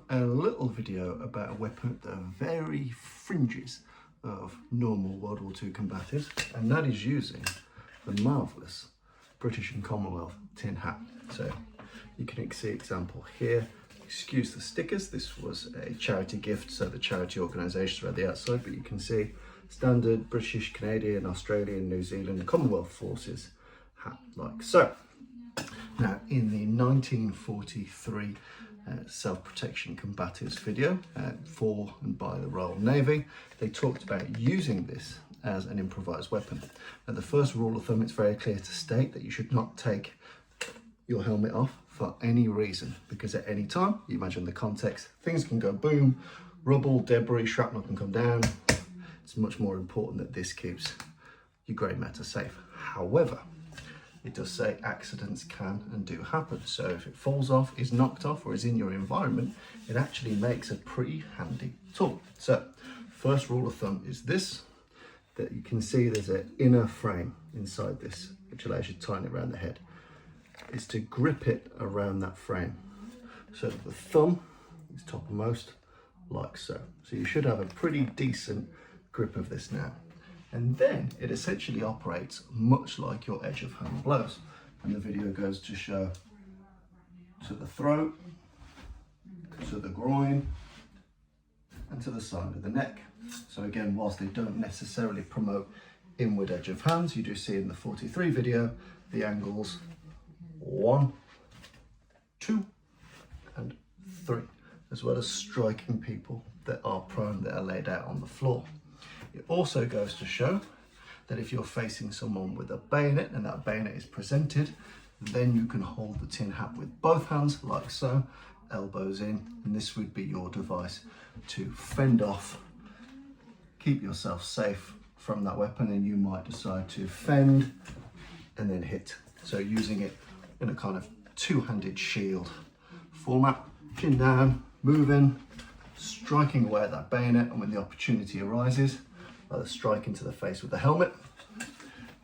A little video about a weapon at the very fringes of normal World War II combatives, and that is using the marvellous British and Commonwealth tin hat. So you can see example here. Excuse the stickers, this was a charity gift, so the charity organisations are at the outside, but you can see standard British, Canadian, Australian, New Zealand and Commonwealth Forces hat like so. Now in the 1943 self-protection combatives video for and by the Royal Navy, they talked about using this as an improvised weapon. Now the first rule of thumb, it's very clear to state that you should not take your helmet off for any reason, because at any time, you imagine the context, things can go boom, rubble, debris, shrapnel can come down. It's much more important that this keeps your grey matter safe. However, it does say accidents can and do happen. So if it falls off, is knocked off, or is in your environment, it actually makes a pretty handy tool. So first rule of thumb is this, that you can see there's an inner frame inside this, which allows you to tighten it around the head, is to grip it around that frame. So that the thumb is toppermost, like so. So you should have a pretty decent grip of this now. And then it essentially operates much like your edge of hand blows. And the video goes to show to the throat, to the groin, and to the side of the neck. So again, whilst they don't necessarily promote inward edge of hands, you do see in the 43 video, the angles 1, 2, and 3, as well as striking people that are prone, that are laid out on the floor. It also goes to show that if you're facing someone with a bayonet and that bayonet is presented, then you can hold the tin hat with both hands like so, elbows in, and this would be your device to fend off, keep yourself safe from that weapon, and you might decide to fend and then hit. So using it in a kind of two-handed shield format, chin down, moving, striking away at that bayonet, and when the opportunity arises, either strike into the face with the helmet,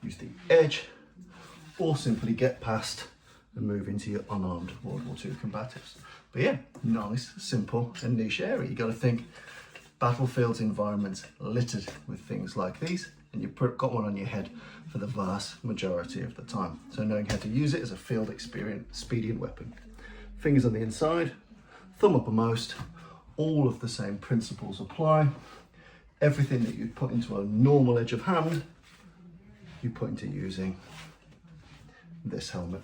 use the edge, or simply get past and move into your unarmed World War II combatives. But yeah, nice, simple and niche area. You got to think battlefields, environments littered with things like these, and you've got one on your head for the vast majority of the time. So knowing how to use it as a field expedient weapon. Fingers on the inside, thumb uppermost, all of the same principles apply. Everything that you'd put into a normal edge of hand, you put into using this helmet.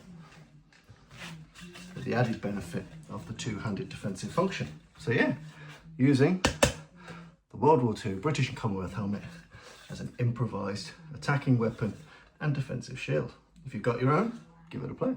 With the added benefit of the two-handed defensive function. So yeah, using the World War II British and Commonwealth helmet as an improvised attacking weapon and defensive shield. If you've got your own, give it a play.